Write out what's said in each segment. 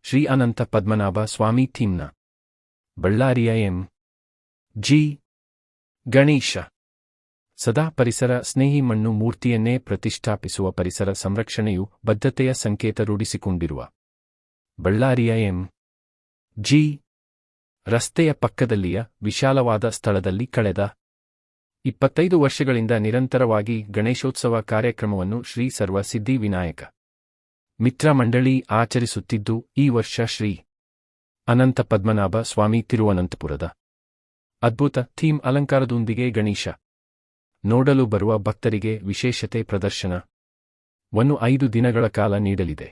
ಶ್ರೀ ಅನಂತ ಪದ್ಮನಾಭ ಸ್ವಾಮಿ ಥೀಮ್ನ ಬಳ್ಳಾರಿಯ ಎಂ.ಜಿ. ಗಣೇಶ ಸದಾ ಪರಿಸರ ಸ್ನೇಹಿ ಮಣ್ಣು ಮೂರ್ತಿಯನ್ನೇ ಪ್ರತಿಷ್ಠಾಪಿಸುವ ಪರಿಸರ ಸಂರಕ್ಷಣೆಯು ಬದ್ಧತೆಯ ಸಂಕೇತ ರೂಢಿಸಿಕೊಂಡಿರುವ ಬಳ್ಳಾರಿಯ ಎಂ.ಜಿ. ರಸ್ತೆಯ ಪಕ್ಕದಲ್ಲಿಯ ವಿಶಾಲವಾದ ಸ್ಥಳದಲ್ಲಿ ಕಳೆದ 25 ವರ್ಷಗಳಿಂದ ನಿರಂತರವಾಗಿ ಗಣೇಶೋತ್ಸವ ಕಾರ್ಯಕ್ರಮವನ್ನು ಶ್ರೀ ಸರ್ವ ಸಿದ್ಧಿ ವಿನಾಯಕ ಮಿತ್ರ ಮಂಡಳಿ ಆಚರಿಸುತ್ತಿದ್ದು ಈ ವರ್ಷ ಶ್ರೀ ಅನಂತ ಪದ್ಮನಾಭ ಸ್ವಾಮಿ ತಿರುವನಂತಪುರದ ಅದ್ಭುತ ಥೀಮ್ ಅಲಂಕಾರದೊಂದಿಗೆ ಗಣೇಶ ನೋಡಲು ಬರುವ ಭಕ್ತರಿಗೆ ವಿಶೇಷತೆ ಪ್ರದರ್ಶನವನ್ನು 5 ದಿನಗಳ ಕಾಲ ನೀಡಲಿದೆ.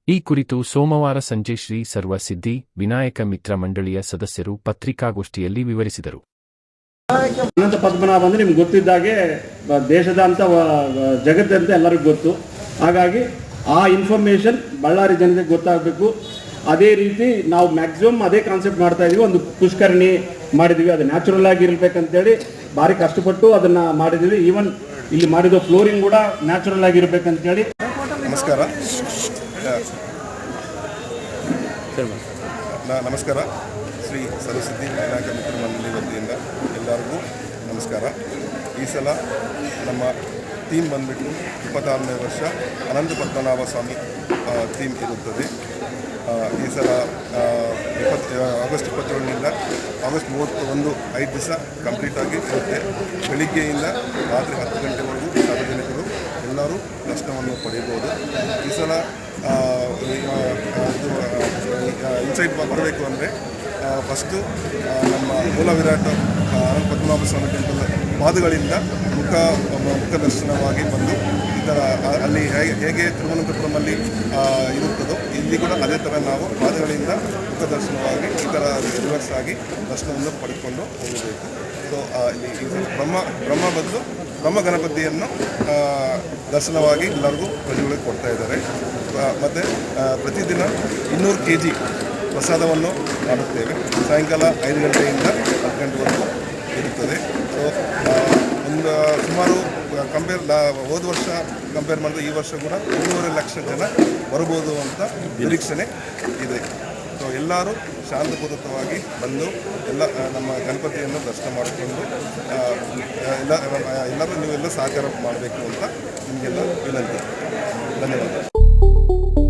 ಈ ಕುರಿತು ಸೋಮವಾರ ಸಂಜೆ ಶ್ರೀ ಸರ್ವ ಸಿದ್ಧಿ ವಿನಾಯಕ ಮಿತ್ರ ಮಂಡಳಿಯ ಸದಸ್ಯರು ಪತ್ರಿಕಾಗೋಷ್ಠಿಯಲ್ಲಿ ವಿವರಿಸಿದರು. ಅನಂತ ಪದ್ಮನಾಭ ಅಂದರೆ ನಿಮ್ಗೆ ಗೊತ್ತಿದ್ದಾಗೆ ದೇಶದಾದ್ಯಂತ ಜಗತ್ತಂತೆ ಎಲ್ಲರಿಗೂ ಗೊತ್ತು. ಹಾಗಾಗಿ ಆ ಇನ್ಫಾರ್ಮೇಷನ್ ಬಳ್ಳಾರಿ ಜನತೆಗೆ ಗೊತ್ತಾಗಬೇಕು. ಅದೇ ರೀತಿ ನಾವು ಮ್ಯಾಕ್ಸಿಮಮ್ ಅದೇ ಕಾನ್ಸೆಪ್ಟ್ ಮಾಡ್ತಾ ಇದೀವಿ. ಒಂದು ಪುಷ್ಕರಣಿ ಮಾಡಿದ್ವಿ, ಅದು ನ್ಯಾಚುರಲ್ ಆಗಿ ಇರಬೇಕಂತೇಳಿ ಭಾರಿ ಕಷ್ಟಪಟ್ಟು ಅದನ್ನು ಮಾಡಿದ್ವಿ. ಈವನ್ ಇಲ್ಲಿ ಮಾಡಿದ ಫ್ಲೋರಿಂಗ್ ಕೂಡ ನ್ಯಾಚುರಲ್ ಆಗಿರ್ಬೇಕಂತೇಳಿ. ನಮಸ್ಕಾರ. ನಮಸ್ಕಾರ. ಶ್ರೀ ಸರ್ವಸಿದ್ಧಿ ವಿನಾಯಕ ಮಿತ್ರ ಮಂಡಳಿ ವತಿಯಿಂದ ಎಲ್ಲರಿಗೂ ನಮಸ್ಕಾರ. ಈ ಸಲ ನಮ್ಮ ಥೀಮ್ ಬಂದುಬಿಟ್ಟು 26ನೇ ವರ್ಷ ಅನಂತ ಪದ್ಮನಾಭ ಸ್ವಾಮಿ ಥೀಮ್ ಇರುತ್ತದೆ. ಈ ಸಲ ಆಗಸ್ಟ್ 27ರಿಂದ ಆಗಸ್ಟ್ 31 5 ದಿವಸ ಕಂಪ್ಲೀಟಾಗಿ ಇರುತ್ತೆ. ಬೆಳಿಗ್ಗೆಯಿಂದ ರಾತ್ರಿ 10 ಗಂಟೆವರೆಗೂ ಸಾರ್ವಜನಿಕರು ಎಲ್ಲರೂ ದರ್ಶನವನ್ನು ಪಡೆಯಬಹುದು. ಈ ಸಲ ಇನ್ಸೈಡ್ ಬರಬೇಕು ಅಂದರೆ ಫಸ್ಟು ನಮ್ಮ ಮೂಲ ವಿರಾಟ ಅನಂತ ಪದ್ಮನಾಭ ಸ್ವಾಮಿ ಟೆಂಪಲ್ ಪಾದಗಳಿಂದ ಮುಖ ದರ್ಶನವಾಗಿ ಬಂದು ಈ ಥರ ಅಲ್ಲಿ ಹೇಗೆ ತಿರುವನಂತಪುರಮಲ್ಲಿ ಇರುತ್ತದೋ ಇಲ್ಲಿ ಕೂಡ ಅದೇ ಥರ ನಾವು ಪಾದಗಳಿಂದ ಮುಖ ದರ್ಶನವಾಗಿ ಈ ಥರ ರಿವರ್ಸ್ ಆಗಿ ದರ್ಶನವನ್ನು ಪಡೆದುಕೊಂಡು ಹೋಗಬೇಕು. ಸೊ ಇಲ್ಲಿ ಬ್ರಹ್ಮ ಬದಲು ಬ್ರಹ್ಮ ಗಣಪತಿಯನ್ನು ದರ್ಶನವಾಗಿ ಎಲ್ಲರಿಗೂ ಪ್ರಜೆಗಳಿಗೆ ಕೊಡ್ತಾ ಇದ್ದಾರೆ. ಮತ್ತು ಪ್ರತಿದಿನ 200 kg ಪ್ರಸಾದವನ್ನು ಮಾಡುತ್ತೇವೆ. ಸಾಯಂಕಾಲ 5 ಗಂಟೆಯಿಂದ 10 ಗಂಟೆವರೆಗೂ ಇರುತ್ತದೆ. ಸೊ ಒಂದು ಸುಮಾರು ಹೋದ ವರ್ಷ ಕಂಪೇರ್ ಮಾಡಿದ್ರೆ ಈ ವರ್ಷ ಕೂಡ 2.5 ಲಕ್ಷ ಜನ ಬರ್ಬೋದು ಅಂತ ನಿರೀಕ್ಷಣೆ ಇದೆ. ಸೊ ಎಲ್ಲರೂ ಶಾಂತಪೂರ್ವಕವಾಗಿ ಬಂದು ಎಲ್ಲ ನಮ್ಮ ಗಣಪತಿಯನ್ನು ದರ್ಶನ ಮಾಡಿಕೊಂಡು ಎಲ್ಲರೂ ನೀವೆಲ್ಲ ಸಹಕಾರ ಮಾಡಬೇಕು ಅಂತ ನಿಮಗೆಲ್ಲ ವಿನಂತಿ. ಧನ್ಯವಾದ.